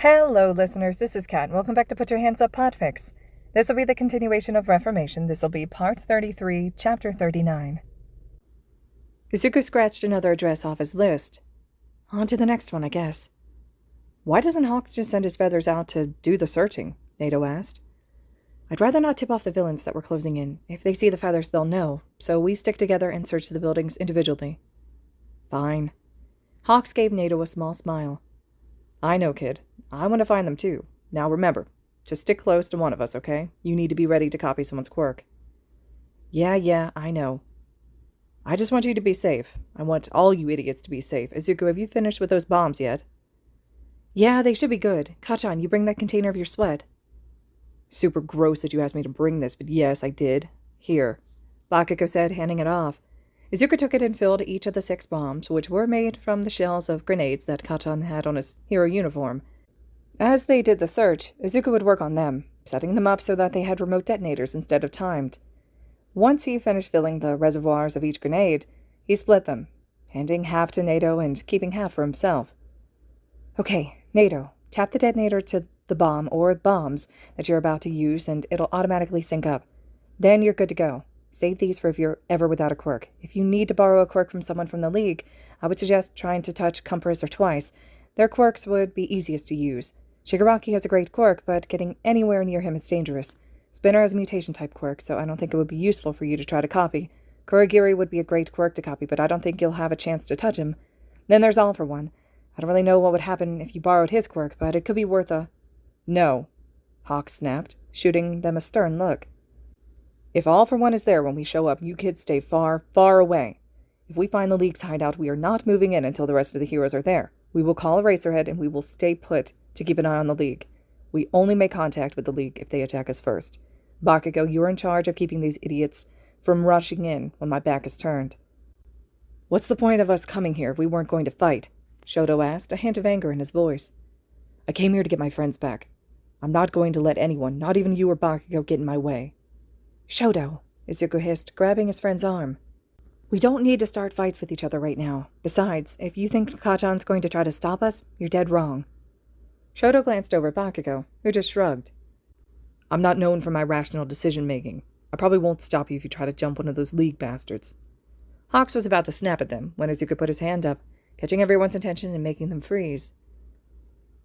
Hello, listeners. This is Kat. Welcome back to Put Your Hands Up Podfic. This will be the continuation of Reformation. This will be Part 33, Chapter 39. Izuku scratched another address off his list. On to the next one, I guess. Why doesn't Hawks just send his feathers out to do the searching? Nato asked. I'd rather not tip off the villains that we're closing in. If they see the feathers, they'll know. So we stick together and search the buildings individually. Fine. Hawks gave Nato a small smile. I know, kid. I want to find them, too. Now remember, to stick close to one of us, okay? You need to be ready to copy someone's quirk. Yeah, I know. I just want you to be safe. I want all you idiots to be safe. Izuku, have you finished with those bombs yet? Yeah, they should be good. Kachan, you bring that container of your sweat. Super gross that you asked me to bring this, but yes, I did. Here. Bakugou said, handing it off. Izuku took it and filled each of the 6 bombs, which were made from the shells of grenades that Kachan had on his hero uniform. As they did the search, Izuku would work on them, setting them up so that they had remote detonators instead of timed. Once he finished filling the reservoirs of each grenade, he split them, handing half to Nato and keeping half for himself. Okay, Nato, tap the detonator to the bomb or bombs that you're about to use and it'll automatically sync up. Then you're good to go. Save these for if you're ever without a quirk. If you need to borrow a quirk from someone from the League, I would suggest trying to touch Compass or Twice. Their quirks would be easiest to use. Shigaraki has a great quirk, but getting anywhere near him is dangerous. Spinner has a mutation-type quirk, so I don't think it would be useful for you to try to copy. Kurogiri would be a great quirk to copy, but I don't think you'll have a chance to touch him. Then there's All for One. I don't really know what would happen if you borrowed his quirk, but it could be worth a... No, Hawks snapped, shooting them a stern look. If All for One is there when we show up, you kids stay far, far away. If we find the League's hideout, we are not moving in until the rest of the heroes are there. We will call Eraserhead and we will stay put to keep an eye on the League. We only make contact with the League if they attack us first. Bakugou, you're in charge of keeping these idiots from rushing in when my back is turned. What's the point of us coming here if we weren't going to fight? Shoto asked, a hint of anger in his voice. I came here to get my friends back. I'm not going to let anyone, not even you or Bakugou, get in my way. Shoto, Izuku hissed, grabbing his friend's arm. We don't need to start fights with each other right now. Besides, if you think Kachan's going to try to stop us, you're dead wrong. Shoto glanced over at Bakugou, who just shrugged. I'm not known for my rational decision-making. I probably won't stop you if you try to jump one of those League bastards. Hawks was about to snap at them when Izuku put his hand up, catching everyone's attention and making them freeze.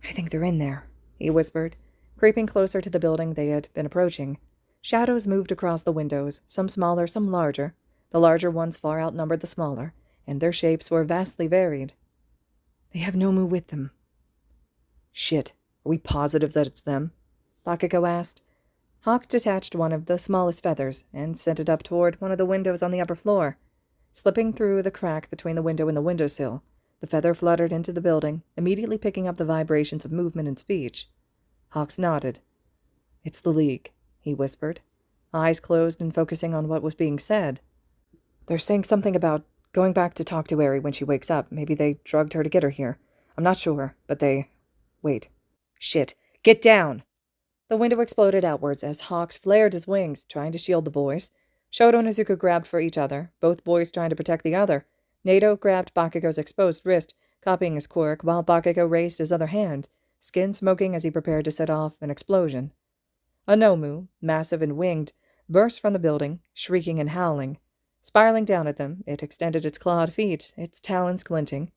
I think they're in there, he whispered, creeping closer to the building they had been approaching. Shadows moved across the windows, some smaller, some larger. The larger ones far outnumbered the smaller, and their shapes were vastly varied. They have Nomu with them. Shit, are we positive that it's them? Bakugou asked. Hawks detached one of the smallest feathers and sent it up toward one of the windows on the upper floor. Slipping through the crack between the window and the windowsill, the feather fluttered into the building, immediately picking up the vibrations of movement and speech. Hawks nodded. It's the League, he whispered, eyes closed and focusing on what was being said. They're saying something about going back to talk to Eri when she wakes up. Maybe they drugged her to get her here. I'm not sure, but they... Wait. Shit. Get down! The window exploded outwards as Hawks flared his wings, trying to shield the boys. Shoto and Izuku grabbed for each other, both boys trying to protect the other. Nato grabbed Bakugou's exposed wrist, copying his quirk, while Bakugou raised his other hand, skin smoking as he prepared to set off an explosion. A Nomu, massive and winged, burst from the building, shrieking and howling. Spiraling down at them, it extended its clawed feet, its talons glinting.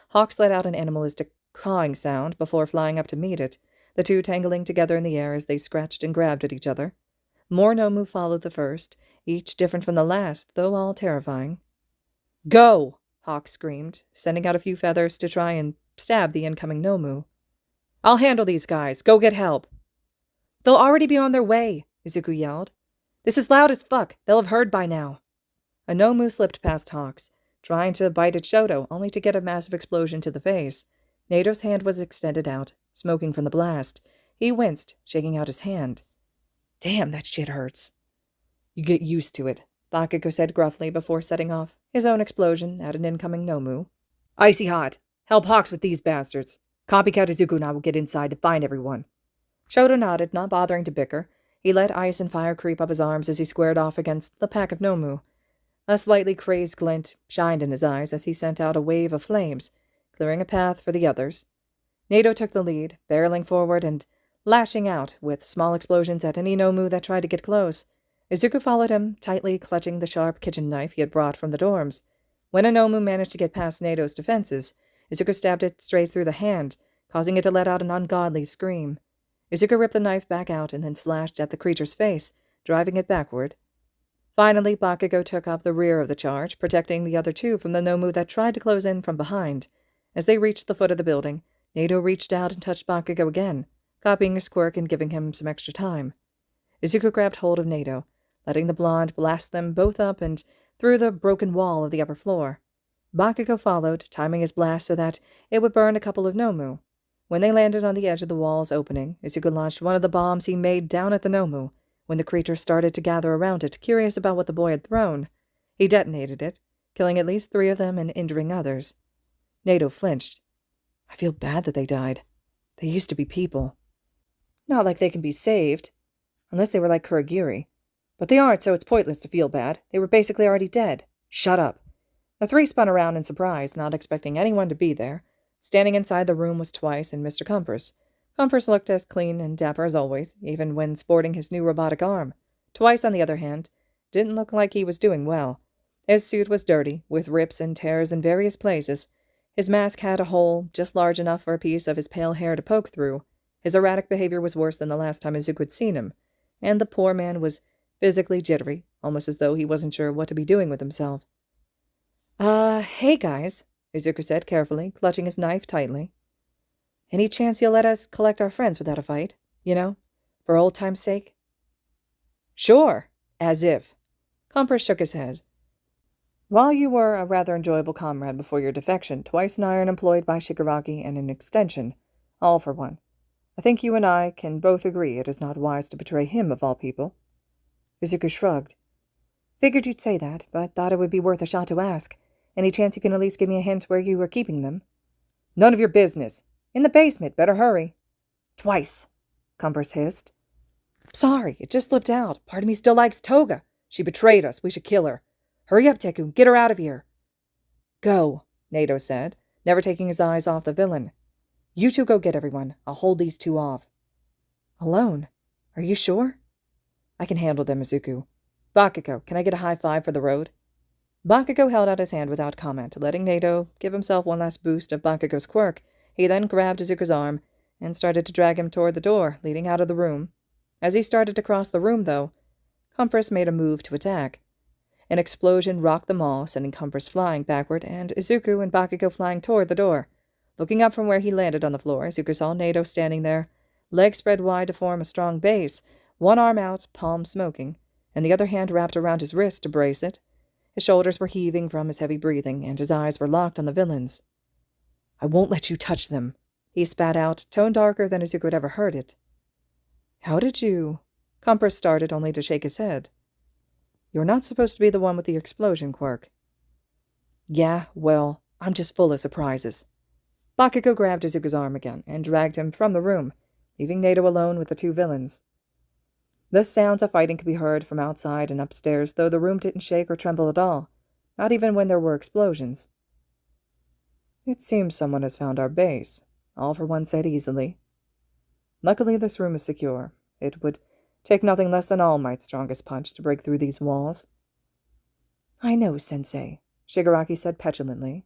Hawks let out an animalistic cawing sound before flying up to meet it, the two tangling together in the air as they scratched and grabbed at each other. More Nomu followed the first, each different from the last, though all terrifying. Go! Hawks screamed, sending out a few feathers to try and stab the incoming Nomu. I'll handle these guys. Go get help. They'll already be on their way, Izuku yelled. This is loud as fuck. They'll have heard by now. A Nomu slipped past Hawks, trying to bite at Shoto, only to get a massive explosion to the face. Nato's hand was extended out, smoking from the blast. He winced, shaking out his hand. Damn, that shit hurts. You get used to it, Bakugou said gruffly before setting off his own explosion at an incoming Nomu. Icy hot. Help Hawks with these bastards. Copycat Izuku and I will get inside to find everyone. Shoto nodded, not bothering to bicker. He let ice and fire creep up his arms as he squared off against the pack of Nomu. A slightly crazed glint shined in his eyes as he sent out a wave of flames, clearing a path for the others. Nato took the lead, barreling forward and lashing out with small explosions at any Nomu that tried to get close. Izuku followed him, tightly clutching the sharp kitchen knife he had brought from the dorms. When a Nomu managed to get past Nato's defenses, Izuku stabbed it straight through the hand, causing it to let out an ungodly scream. Izuku ripped the knife back out and then slashed at the creature's face, driving it backward. Finally, Bakugou took up the rear of the charge, protecting the other two from the Nomu that tried to close in from behind. As they reached the foot of the building, Nato reached out and touched Bakugou again, copying his quirk and giving him some extra time. Izuku grabbed hold of Nato, letting the blonde blast them both up and through the broken wall of the upper floor. Bakugou followed, timing his blast so that it would burn a couple of Nomu. When they landed on the edge of the wall's opening, Izuku launched one of the bombs he made down at the Nomu. When the creature started to gather around it, curious about what the boy had thrown, he detonated it, killing at least 3 of them and injuring others. Nato flinched. I feel bad that they died. They used to be people. Not like they can be saved. Unless they were like Kurogiri. But they aren't, so it's pointless to feel bad. They were basically already dead. Shut up. The 3 spun around in surprise, not expecting anyone to be there. Standing inside the room was Twice and Mr. Cumpers. Cumpers looked as clean and dapper as always, even when sporting his new robotic arm. Twice, on the other hand, didn't look like he was doing well. His suit was dirty, with rips and tears in various places. His mask had a hole just large enough for a piece of his pale hair to poke through. His erratic behavior was worse than the last time Izuku had seen him, and the poor man was physically jittery, almost as though he wasn't sure what to be doing with himself. Hey guys, Izuku said carefully, clutching his knife tightly. Any chance you'll let us collect our friends without a fight? You know, for old time's sake? Sure, as if. Cumpers shook his head. While you were a rather enjoyable comrade before your defection, Twice and I are employed by Shigaraki and an extension, all for one. I think you and I can both agree it is not wise to betray him of all people. Izuku shrugged. Figured you'd say that, but thought it would be worth a shot to ask. Any chance you can at least give me a hint where you were keeping them? None of your business. In the basement. Better hurry. Twice, Cumpers hissed. Sorry, it just slipped out. Part of me still likes Toga. She betrayed us. We should kill her. Hurry up, Deku. Get her out of here. Go, Nato said, never taking his eyes off the villain. You two go get everyone. I'll hold these 2 off. Alone? Are you sure? I can handle them, Izuku. Bakugou, can I get a high five for the road? Bakugou held out his hand without comment, letting Nato give himself one last boost of Bakugou's quirk. He then grabbed Izuku's arm and started to drag him toward the door, leading out of the room. As he started to cross the room, though, Cumpers made a move to attack. An explosion rocked them all, sending Cumpers flying backward, and Izuku and Bakugou flying toward the door. Looking up from where he landed on the floor, Izuku saw Nato standing there, legs spread wide to form a strong base, one arm out, palm smoking, and the other hand wrapped around his wrist to brace it. His shoulders were heaving from his heavy breathing, and his eyes were locked on the villains. I won't let you touch them, he spat out, tone darker than Izuku had ever heard it. How did you? Cumpers started, only to shake his head. You're not supposed to be the one with the explosion quirk. Yeah, well, I'm just full of surprises. Bakugou grabbed Izuku's arm again and dragged him from the room, leaving Nato alone with the 2 villains. The sounds of fighting could be heard from outside and upstairs, though the room didn't shake or tremble at all, not even when there were explosions. It seems someone has found our base, All for One said easily. Luckily this room is secure. It would take nothing less than All Might's strongest punch to break through these walls. I know, Sensei, Shigaraki said petulantly.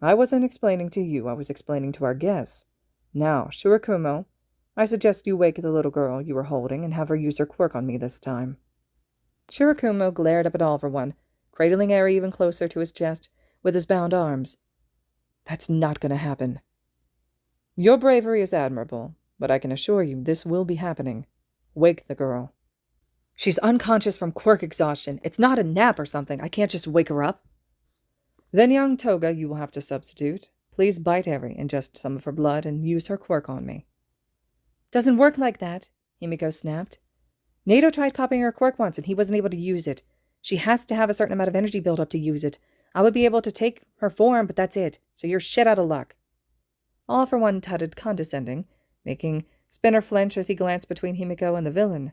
I wasn't explaining to you, I was explaining to our guests. Now, Shirakumo, I suggest you wake the little girl you were holding and have her use her quirk on me this time. Shirakumo glared up at All for One, cradling air even closer to his chest with his bound arms. That's not going to happen. Your bravery is admirable, but I can assure you this will be happening. Wake the girl. She's unconscious from quirk exhaustion. It's not a nap or something. I can't just wake her up. Then young Toga you will have to substitute. Please bite Eri, ingest some of her blood, and use her quirk on me. Doesn't work like that, Himiko snapped. Nato tried copying her quirk once, and he wasn't able to use it. She has to have a certain amount of energy build up to use it. I would be able to take her form, but that's it, so you're shit out of luck. All for One tutted condescending, making Spinner flinch as he glanced between Himiko and the villain.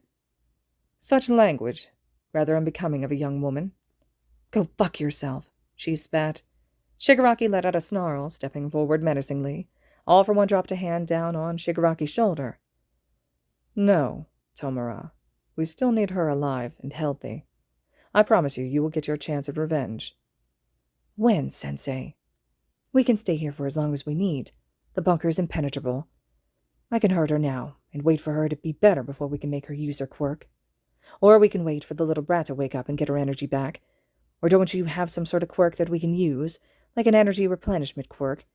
Such language, rather unbecoming of a young woman. Go fuck yourself, she spat. Shigaraki let out a snarl, stepping forward menacingly. All for One dropped a hand down on Shigaraki's shoulder. No, Tomura. We still need her alive and healthy. I promise you will get your chance at revenge. When, Sensei? We can stay here for as long as we need. The bunker is impenetrable. I can hurt her now, and wait for her to be better before we can make her use her quirk. Or we can wait for the little brat to wake up and get her energy back. Or don't you have some sort of quirk that we can use, like an energy replenishment quirk?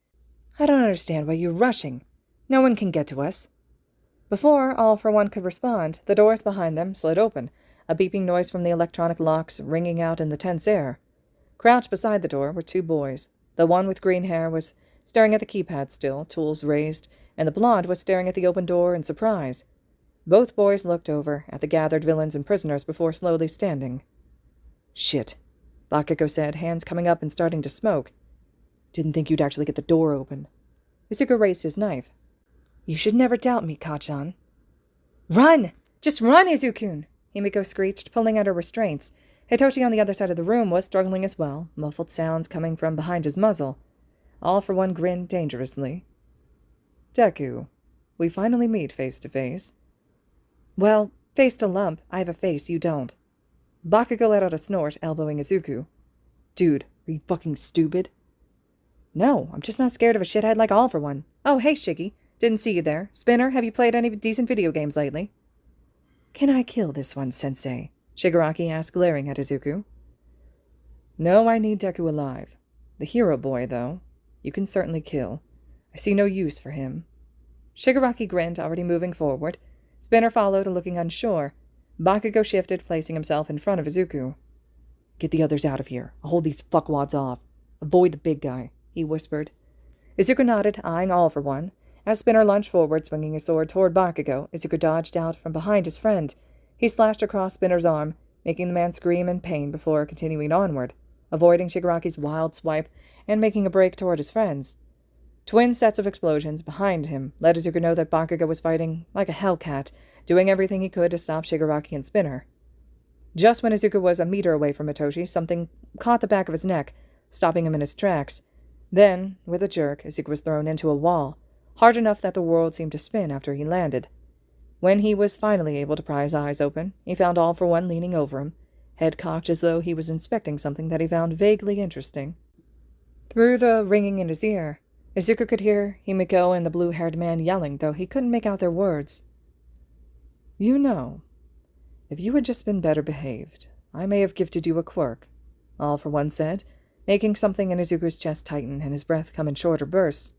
I don't understand why you're rushing. No one can get to us. Before All for One could respond, the doors behind them slid open, a beeping noise from the electronic locks ringing out in the tense air. Crouched beside the door were two boys. The one with green hair was staring at the keypad still, tools raised, and the blonde was staring at the open door in surprise. Both boys looked over at the gathered villains and prisoners before slowly standing. Shit, Bakugou said, hands coming up and starting to smoke. Didn't think you'd actually get the door open. Izuku raised his knife. You should never doubt me, Kachan. Run! Just run, Izuku! Himiko screeched, pulling at her restraints. Hitoshi on the other side of the room was struggling as well, muffled sounds coming from behind his muzzle. All for One grinned dangerously. Deku, we finally meet face to face. Well, face to lump, I have a face, you don't. Bakugou let out a snort, elbowing Izuku. Dude, are you fucking stupid? No, I'm just not scared of a shithead like All for One. Oh, hey, Shiggy. Didn't see you there. Spinner, have you played any decent video games lately? Can I kill this one, Sensei? Shigaraki asked, glaring at Izuku. No, I need Deku alive. The hero boy, though, you can certainly kill. I see no use for him. Shigaraki grinned, already moving forward. Spinner followed, looking unsure. Bakugou shifted, placing himself in front of Izuku. Get the others out of here. I'll hold these fuckwads off. Avoid the big guy, he whispered. Izuku nodded, eyeing All for One. As Spinner lunged forward, swinging his sword toward Bakugou, Izuku dodged out from behind his friend. He slashed across Spinner's arm, making the man scream in pain before continuing onward, avoiding Shigaraki's wild swipe and making a break toward his friends. Twin sets of explosions behind him let Izuku know that Bakugou was fighting like a hellcat, doing everything he could to stop Shigaraki and Spinner. Just when Izuku was a meter away from Hitoshi, something caught the back of his neck, stopping him in his tracks. Then, with a jerk, Izuku was thrown into a wall, hard enough that the world seemed to spin after he landed. When he was finally able to pry his eyes open, he found All for One leaning over him, head cocked as though he was inspecting something that he found vaguely interesting. Through the ringing in his ear, Izuku could hear Himiko and the blue-haired man yelling, though he couldn't make out their words. You know, if you had just been better behaved, I may have gifted you a quirk, All for One said, making something in Izuku's chest tighten and his breath come in shorter bursts.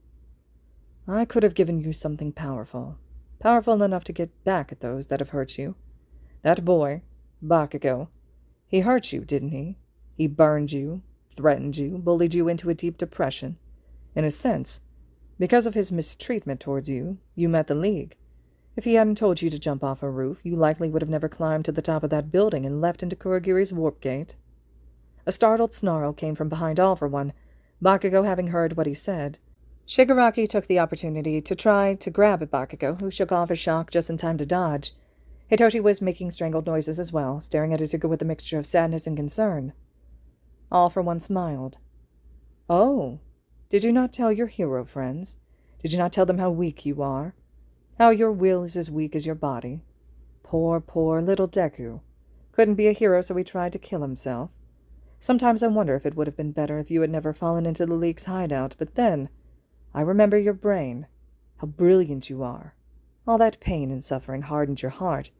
I could have given you something powerful enough to get back at those that have hurt you. That boy, Bakugou, he hurt you, didn't he? He burned you, threatened you, bullied you into a deep depression. In a sense, because of his mistreatment towards you, you met the League. If he hadn't told you to jump off a roof, you likely would have never climbed to the top of that building and leapt into Kurogiri's warp gate. A startled snarl came from behind All for One, Bakugou having heard what he said. Shigaraki took the opportunity to try to grab at Bakugou, who shook off his shock just in time to dodge. Hitoshi was making strangled noises as well, staring at Izuku with a mixture of sadness and concern. All for One smiled. Oh, did you not tell your hero friends? Did you not tell them how weak you are? How your will is as weak as your body? Poor, poor little Deku. Couldn't be a hero, so he tried to kill himself. Sometimes I wonder if it would have been better if you had never fallen into the League's hideout, but then I remember your brain, how brilliant you are. All that pain and suffering hardened your heart,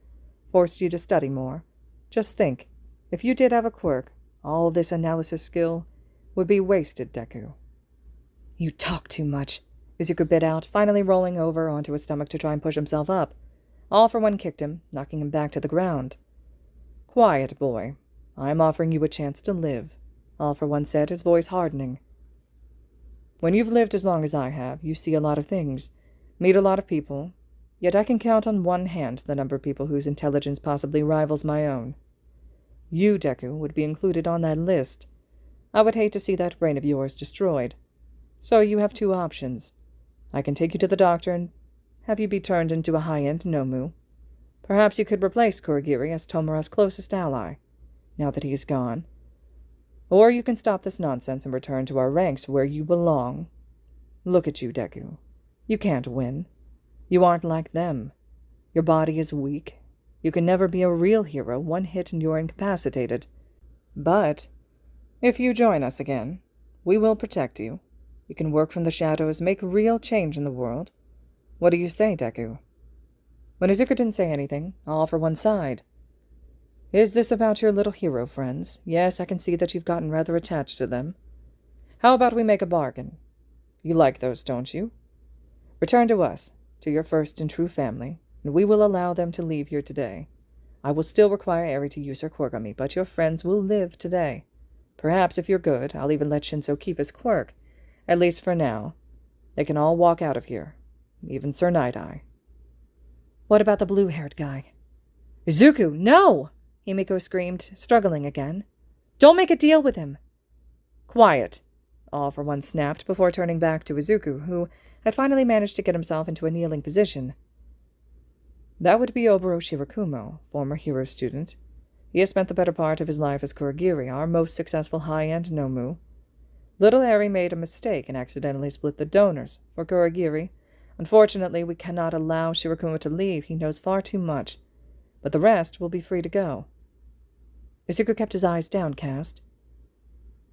forced you to study more. Just think, if you did have a quirk, all this analysis skill would be wasted, Deku. You talk too much, Izuku bit out, finally rolling over onto his stomach to try and push himself up. All for One kicked him, knocking him back to the ground. Quiet, boy. I am offering you a chance to live, All for One said, his voice hardening. When you've lived as long as I have, you see a lot of things, meet a lot of people, yet I can count on one hand the number of people whose intelligence possibly rivals my own. You, Deku, would be included on that list. I would hate to see that brain of yours destroyed. So you have two options. I can take you to the doctor and have you be turned into a high-end Nomu. Perhaps you could replace Kurogiri as Tomura's closest ally, now that he is gone. Or you can stop this nonsense and return to our ranks where you belong. Look at you, Deku. You can't win. You aren't like them. Your body is weak. You can never be a real hero. One hit and you're incapacitated. But if you join us again, we will protect you. You can work from the shadows, make real change in the world. What do you say, Deku?" When Izuku didn't say anything, all for one side. "Is this about your little hero friends? Yes, I can see that you've gotten rather attached to them. How about we make a bargain? You like those, don't you? Return to us, to your first and true family, and we will allow them to leave here today. I will still require Eri to use her quirk on me, but your friends will live today. Perhaps, if you're good, I'll even let Shinso keep his quirk, at least for now. They can all walk out of here, even Sir Night-Eye." "What about the blue-haired guy?" "Izuku, no!" Himiko screamed, struggling again. "Don't make a deal with him." "Quiet," all for one snapped before turning back to Izuku, who had finally managed to get himself into a kneeling position. "That would be Oboro Shirakumo, former hero student. He has spent the better part of his life as Kurogiri, our most successful high-end Nomu. Little Eri made a mistake and accidentally split the donors for Kurogiri. Unfortunately, we cannot allow Shirakumo to leave. He knows far too much. But the rest will be free to go." Izuku kept his eyes downcast.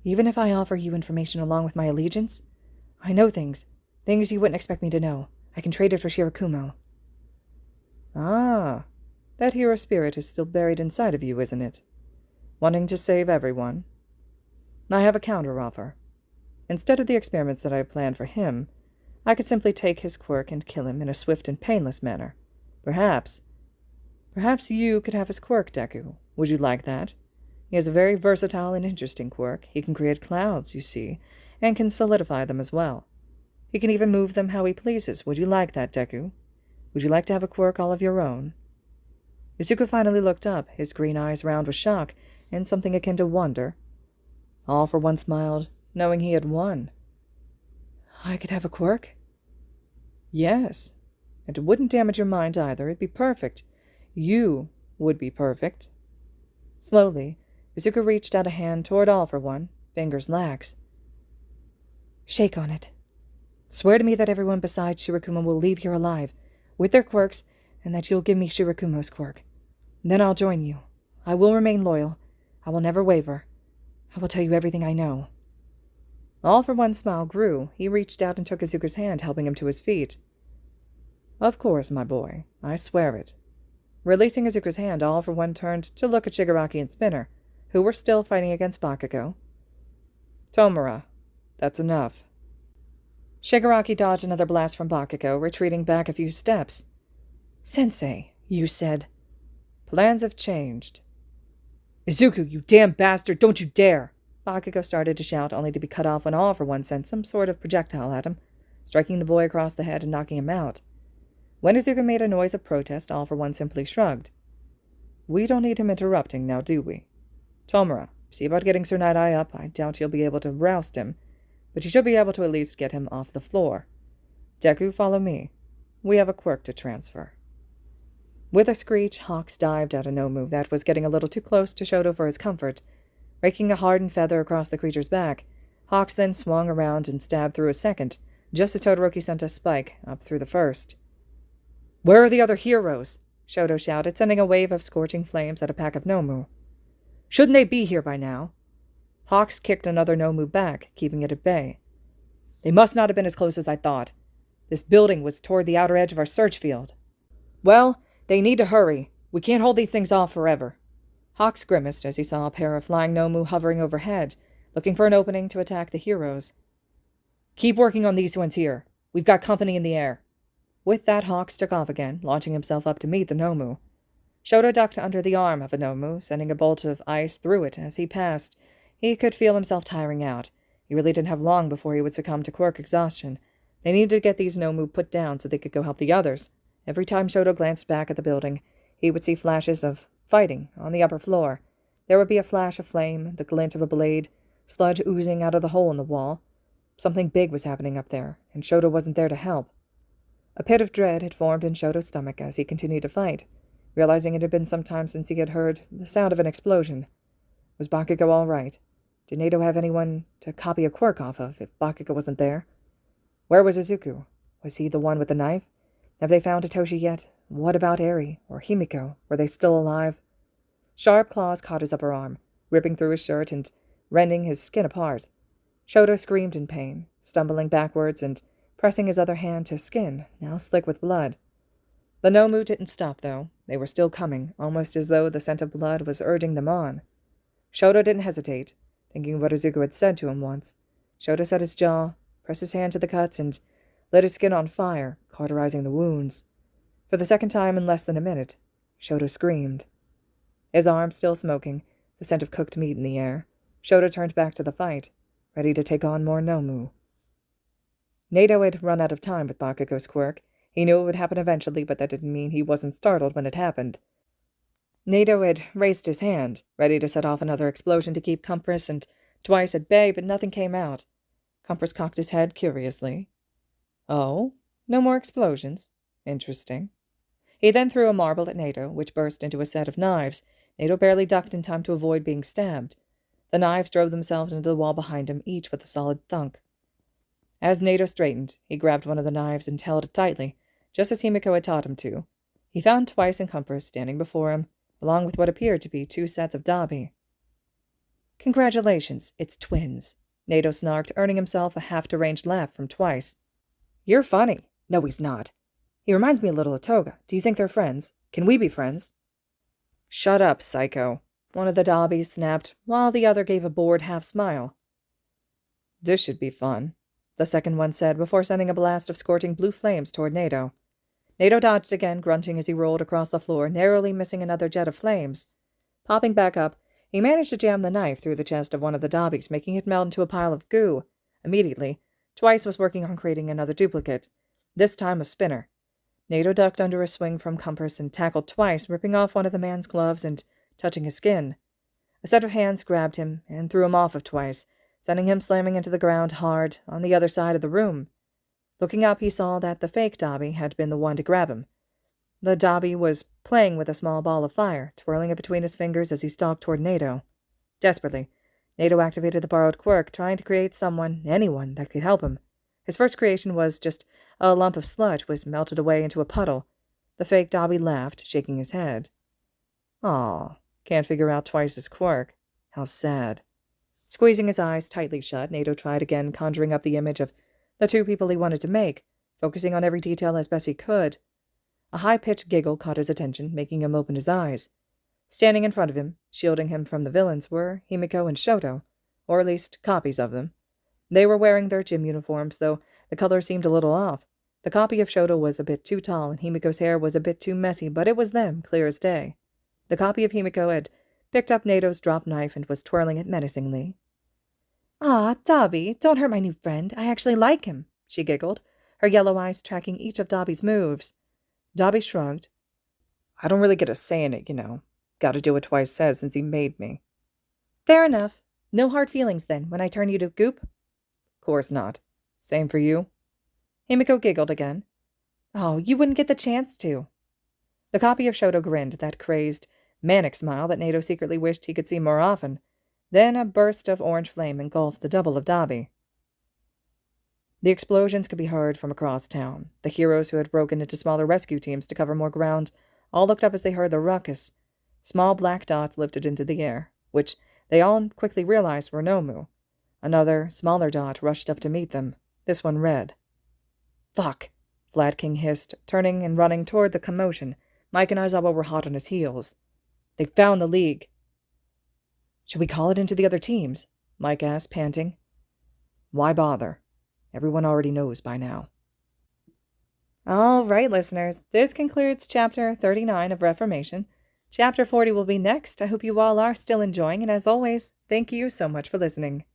"Even if I offer you information along with my allegiance? I know things you wouldn't expect me to know. I can trade it for Shirakumo." "Ah, that hero spirit is still buried inside of you, isn't it? Wanting to save everyone? I have a counter-offer. Instead of the experiments that I have planned for him, I could simply take his quirk and kill him in a swift and painless manner. Perhaps you could have his quirk, Deku. Would you like that? He has a very versatile and interesting quirk. He can create clouds, you see, and can solidify them as well. He can even move them how he pleases. Would you like that, Deku? Would you like to have a quirk all of your own?" Izuku finally looked up, his green eyes round with shock and something akin to wonder. All for one smiled, knowing he had won. "I could have a quirk?" "Yes. And it wouldn't damage your mind either. It'd be perfect. You would be perfect." Slowly, Izuku reached out a hand toward All for One, fingers lax. "Shake on it. Swear to me that everyone besides Shirakumo will leave here alive, with their quirks, and that you'll give me Shirakumo's quirk. Then I'll join you. I will remain loyal. I will never waver. I will tell you everything I know." All for One's smile grew. He reached out and took Izuku's hand, helping him to his feet. "Of course, my boy. I swear it." Releasing Izuku's hand, All for One turned to look at Shigaraki and Spinner, who were still fighting against Bakugou. "Tomura, that's enough." Shigaraki dodged another blast from Bakugou, retreating back a few steps. "Sensei, you said—" "Plans have changed." "Izuku, you damn bastard, don't you dare!" Bakugou started to shout, only to be cut off when All for One sent some sort of projectile at him, striking the boy across the head and knocking him out. When Izuku made a noise of protest, All for One simply shrugged. "We don't need him interrupting now, do we? Tomura, see about getting Sir Night-Eye up. I doubt you'll be able to roust him, but you should be able to at least get him off the floor. Deku, follow me. We have a quirk to transfer." With a screech, Hawks dived at a Nomu that was getting a little too close to Shoto for his comfort. Raking a hardened feather across the creature's back, Hawks then swung around and stabbed through a second, just as Todoroki sent a spike up through the first. "Where are the other heroes?" Shoto shouted, sending a wave of scorching flames at a pack of Nomu. "Shouldn't they be here by now?" Hawks kicked another Nomu back, keeping it at bay. "They must not have been as close as I thought. This building was toward the outer edge of our search field." "Well, they need to hurry. We can't hold these things off forever." Hawks grimaced as he saw a pair of flying Nomu hovering overhead, looking for an opening to attack the heroes. "Keep working on these ones here. We've got company in the air." With that, Hawks took off again, launching himself up to meet the Nomu. Shoto ducked under the arm of a Nomu, sending a bolt of ice through it as he passed. He could feel himself tiring out. He really didn't have long before he would succumb to quirk exhaustion. They needed to get these Nomu put down so they could go help the others. Every time Shoto glanced back at the building, he would see flashes of fighting on the upper floor. There would be a flash of flame, the glint of a blade, sludge oozing out of the hole in the wall. Something big was happening up there, and Shoto wasn't there to help. A pit of dread had formed in Shoto's stomach as he continued to fight, realizing it had been some time since he had heard the sound of an explosion. Was Bakugou all right? Did Nato have anyone to copy a quirk off of if Bakugou wasn't there? Where was Izuku? Was he the one with the knife? Have they found Hitoshi yet? What about Eri or Himiko? Were they still alive? Sharp claws caught his upper arm, ripping through his shirt and rending his skin apart. Shoto screamed in pain, stumbling backwards and pressing his other hand to skin, now slick with blood. The Nomu didn't stop, though. They were still coming, almost as though the scent of blood was urging them on. Shoto didn't hesitate, thinking of what Izuku had said to him once. Shoto set his jaw, pressed his hand to the cuts, and lit his skin on fire, cauterizing the wounds. For the second time in less than a minute, Shoto screamed. His arm still smoking, the scent of cooked meat in the air, Shoto turned back to the fight, ready to take on more Nomu. Nato had run out of time with Bakugou's quirk. He knew it would happen eventually, but that didn't mean he wasn't startled when it happened. Nato had raised his hand, ready to set off another explosion to keep Compress and Twice at bay, but nothing came out. Compress cocked his head curiously. Oh, no more explosions. Interesting. He then threw a marble at Nato, which burst into a set of knives. Nato barely ducked in time to avoid being stabbed. The knives drove themselves into the wall behind him, each with a solid thunk. As Nato straightened, he grabbed one of the knives and held it tightly, just as Himiko had taught him to. He found Twice and Compress standing before him, along with what appeared to be 2 sets of dabi. Congratulations, it's twins, Nato snarked, earning himself a half-deranged laugh from Twice. You're funny. No, he's not. He reminds me a little of Toga. Do you think they're friends? Can we be friends? Shut up, psycho, one of the dabis snapped, while the other gave a bored half-smile. This should be fun, the second one said before sending a blast of scorching blue flames toward Nato. Nato dodged again, grunting as he rolled across the floor, narrowly missing another jet of flames. Popping back up, he managed to jam the knife through the chest of one of the dabis, making it melt into a pile of goo. Immediately, Twice was working on creating another duplicate, this time of Spinner. Nato ducked under a swing from Compress and tackled Twice, ripping off one of the man's gloves and touching his skin. A set of hands grabbed him and threw him off of Twice, sending him slamming into the ground hard on the other side of the room. Looking up, he saw that the fake dabi had been the one to grab him. The dabi was playing with a small ball of fire, twirling it between his fingers as he stalked toward Nato. Desperately, Nato activated the borrowed quirk, trying to create someone, anyone, that could help him. His first creation was just a lump of sludge which melted away into a puddle. The fake dabi laughed, shaking his head. Aw, can't figure out Twice's quirk. How sad. Squeezing his eyes tightly shut, Nato tried again, conjuring up the image of the 2 people he wanted to make, focusing on every detail as best he could. A high-pitched giggle caught his attention, making him open his eyes. Standing in front of him, shielding him from the villains, were Himiko and Shoto, or at least copies of them. They were wearing their gym uniforms, though the color seemed a little off. The copy of Shoto was a bit too tall, and Himiko's hair was a bit too messy, but it was them, clear as day. The copy of Himiko had picked up Nato's drop knife and was twirling it menacingly. Ah, Dabi, don't hurt my new friend. I actually like him, she giggled, her yellow eyes tracking each of Dabi's moves. Dabi shrugged. I don't really get a say in it, you know. Gotta do what Twice says since he made me. Fair enough. No hard feelings, then, when I turn you to goop? Course not. Same for you? Himiko giggled again. Oh, you wouldn't get the chance to. The copy of Shoto grinned, that crazed, manic smile that Nato secretly wished he could see more often. Then a burst of orange flame engulfed the double of dabi. The explosions could be heard from across town. The heroes who had broken into smaller rescue teams to cover more ground all looked up as they heard the ruckus. Small black dots lifted into the air, which they all quickly realized were Nomu. Another, smaller dot rushed up to meet them, this one red. Fuck, Vlad King hissed, turning and running toward the commotion. Mike and Aizawa were hot on his heels. They found the League. Should we call it into the other teams? Mike asked, panting. Why bother? Everyone already knows by now. All right, listeners, this concludes Chapter 39 of Reformation. Chapter 40 will be next. I hope you all are still enjoying, and as always, thank you so much for listening.